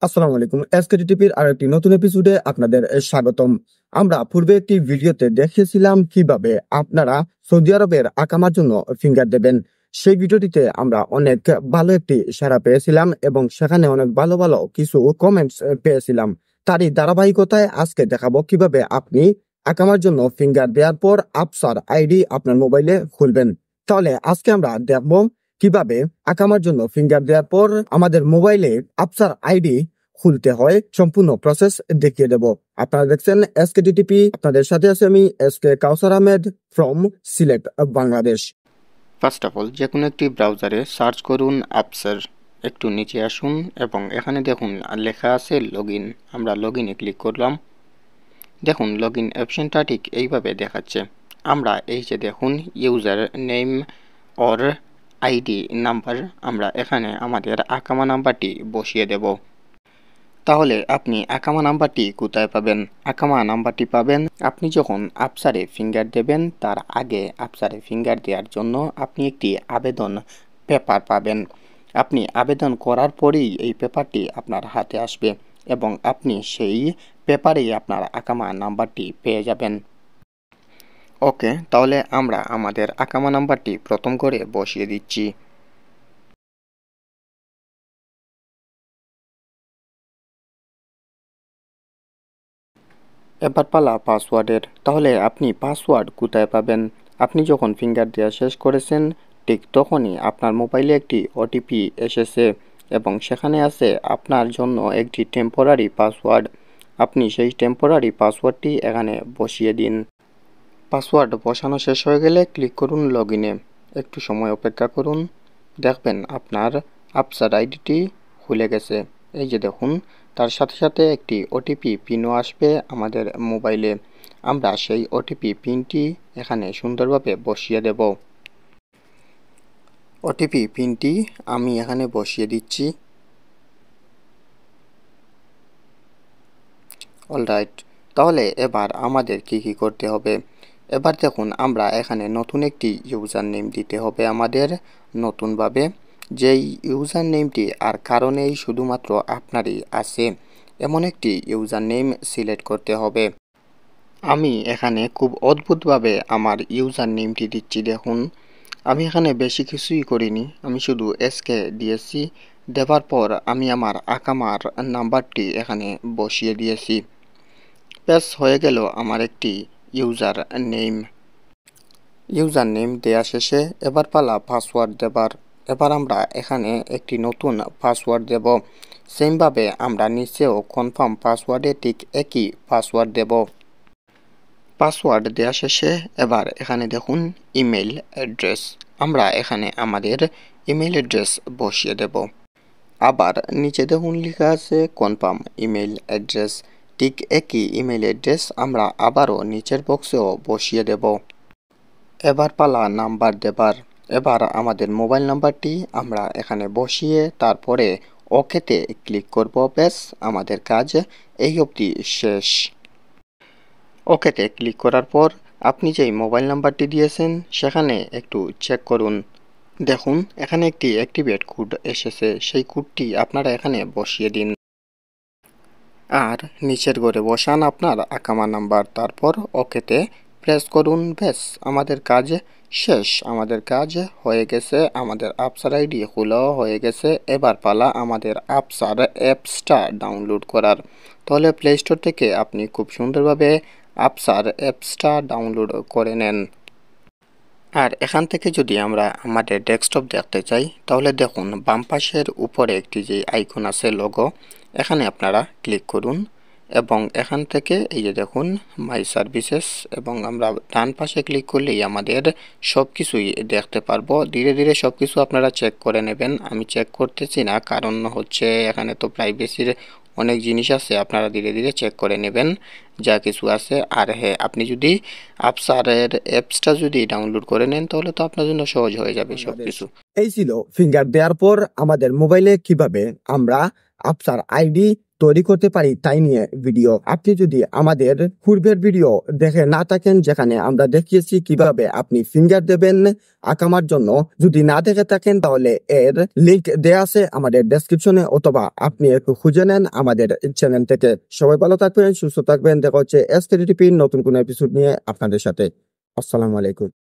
আসসালামু আলাইকুম। এসকেটিপির আরেকটি নতুন এপিসোডে আপনাদের স্বাগতম। আমরা পূর্বে একটি ভিডিওতে দেখিয়েছিলাম কিভাবে আপনারা সৌদি আরবের আকামার জন্য ফিঙ্গার দেবেন। সেই ভিডিওটিতে আমরা অনেক ভালো একটি সাড়া পেয়েছিলাম এবং সেখানে অনেক ভালো ভালো কিছু কমেন্টস পেয়েছিলাম। তারই ধারাবাহিকতায় আজকে দেখাবো কিভাবে আপনি আকামার জন্য ফিঙ্গার দেওয়ার পর আপসার আইডি আপনার মোবাইলে খুলবেন। তাহলে আজকে আমরা দেখবো কিভাবে আকামার জন্য ফিঙ্গার দেওয়ার পর আমাদের মোবাইলে আপসার আইডি খুলতে হয়, সম্পূর্ণ প্রসেস দেখিয়ে দেব। আপনারা দেখছেন এসকেটিটিপি, আপনাদের সাথে আছে আমি SK Kausar Ahmed from Sylhet, Bangladesh. First of all যে কোনো একটি ব্রাউজারে সার্চ করুন আপসার, একটু নিচে আসুন এবং এখানে দেখুন লেখা আছে লগইন। আমরা লগইনে ক্লিক করলাম। দেখুন লগইন অপশনটা ঠিক এইভাবে দেখাচ্ছে। আমরা এই যে দেখুন user name or ID number, আমরা এখানে আমাদের আকামা নাম্বারটি বসিয়ে দেব। তাহলে আপনি আকামা নাম্বারটি কোথায় পাবেন? আকামা নাম্বারটি পাবেন আপনি যখন আপসারে ফিঙ্গার দেবেন তার আগে। আপসারে ফিঙ্গার দেওয়ার জন্য আপনি একটি আবেদন পেপার পাবেন। আপনি আবেদন করার পরেই এই পেপারটি আপনার হাতে আসবে এবং আপনি সেই পেপারেই আপনার আকামা নাম্বারটি পেয়ে যাবেন। ওকে, তাহলে আমরা আমাদের আকামা নাম্বারটি প্রথম করে বসিয়ে দিচ্ছি। এবার পালা পাসওয়ার্ডের। তাহলে আপনি পাসওয়ার্ড কোথায় পাবেন? আপনি যখন ফিঙ্গার দেওয়া শেষ করেছেন ঠিক তখনই আপনার মোবাইলে একটি ওটিপি এসেছে এবং সেখানে আছে আপনার জন্য একটি টেম্পোরারি পাসওয়ার্ড। আপনি সেই টেম্পোরারি পাসওয়ার্ডটি এখানে বসিয়ে দিন। পাসওয়ার্ড বসানো শেষ হয়ে গেলে ক্লিক করুন লগইনে। একটু সময় অপেক্ষা করুন, দেখবেন আপনার আপসার আইডিটি খুলে গেছে। এই যে দেখুন, তার সাথে সাথে একটি ওটিপি পিনও আসবে আমাদের মোবাইলে। আমরা সেই ওটিপি পিনটি এখানে সুন্দরভাবে বসিয়ে দেব। ওটিপি পিনটি আমি এখানে বসিয়ে দিচ্ছি। অলরাইট, তাহলে এবার আমাদের কি করতে হবে? এবার দেখুন, আমরা এখানে নতুন একটি ইউজার নেম দিতে হবে আমাদের নতুনভাবে। যেই ইউজার নেমটি আর কারণেই শুধুমাত্র আপনারই আছে এমন একটি ইউজার নেম সিলেক্ট করতে হবে। আমি এখানে খুব অদ্ভুতভাবে আমার ইউজার নেমটি দিচ্ছি। দেখুন, আমি এখানে বেশি কিছুই করিনি, আমি শুধু এসকে দিয়েছি। দেওয়ার পর আমি আমার আকামার নাম্বারটি এখানে বসিয়ে দিয়েছি। ব্যাস হয়ে গেল আমার একটি ইউজার নেম। ইউজার নেম দেয়া শেষে এবার পালা পাসওয়ার্ড দেবার। এবার আমরা এখানে একটি নতুন পাসওয়ার্ড দেব। সেমভাবে আমরা নিচেও কনফার্ম পাসওয়ার্ডে ঠিক একই পাসওয়ার্ড দেব। পাসওয়ার্ড দেওয়া শেষে এবার এখানে দেখুন ইমেল অ্যাড্রেস। আমরা এখানে আমাদের ইমেল অ্যাড্রেস বসিয়ে দেব। আবার নিচে দেখুন লেখা আছে কনফার্ম ইমেল অ্যাড্রেস। ঠিক একই ইমেল অ্যাড্রেস আমরা আবারও নিচের বক্সেও বসিয়ে দেব। এবার পালা নাম্বার দেবার। এবার আমাদের মোবাইল নাম্বারটি আমরা এখানে বসিয়ে তারপরে ওকেতে ক্লিক করব। ব্যাস আমাদের কাজ এই অবধি শেষ। ওকেতে ক্লিক করার পর আপনি যেই মোবাইল নাম্বারটি দিয়েছেন সেখানে একটু চেক করুন। দেখুন এখানে একটি অ্যাক্টিভেট কোড এসেছে, সেই কোডটি আপনারা এখানে বসিয়ে দিন। আর নিচের ঘরে বসান আপনার আকামা নাম্বার, তারপর ওকেতে প্রেস করুন। ব্যাস আমাদের কাজ শেষ। আমাদের কাজ হয়ে গেছে, আমাদের আপসার আইডি খোলাও হয়ে গেছে। এবার পালা আমাদের আপসার অ্যাপসটা ডাউনলোড করার। তাহলে প্লে স্টোর থেকে আপনি খুব সুন্দরভাবে আপসার অ্যাপসটা ডাউনলোড করে নেন। আর এখান থেকে যদি আমরা আমাদের ডেস্কটপ দেখতে চাই তাহলে দেখুন বাম পাশের উপরে একটি যে আইকন আছে লোগো, এখানে আপনারা ক্লিক করুন এবং এখান থেকে এই যে দেখুন মাই সার্ভিসেস, এবং আমরা ডান পাশে ক্লিক করলেই আমাদের সব কিছুই দেখতে পারবো। ধীরে ধীরে সব কিছু আপনারা চেক করে নেবেন। আমি চেক করতেছি না, কারণ হচ্ছে এখানে তো প্রাইভেসির অনেক জিনিস আছে, আপনারা ধীরে ধীরে চেক করে নেবেন যা কিছু আছে। আর হ্যাঁ, আপনি যদি আপসারের অ্যাপসটা যদি ডাউনলোড করে নেন তাহলে তো আপনার জন্য সহজ হয়ে যাবে সবকিছু। এই ছিল ফিঙ্গার দেওয়ার পর আমাদের মোবাইলে কিভাবে আমরা আপনার আইডি তৈরি করতে পারি তাই নিয়ে ভিডিও। আপনি যদি আমাদের পূর্বের ভিডিও দেখে না থাকেন যেখানে আমরা দেখিয়েছি কিভাবে আপনি ফিঙ্গার দেবেন আকামার জন্য, যদি না দেখে থাকেন তাহলে এর লিংক দেয়া আছে আমাদের ডেসক্রিপশনে, অথবা আপনি একটু খুঁজে নেন আমাদের চ্যানেল থেকে। সবাই ভালো থাকবেন, সুস্থ থাকবেন। দেখা হচ্ছে এসকেটিপির নতুন কোনো এপিসোড নিয়ে আপনাদের সাথে। আসসালামু আলাইকুম।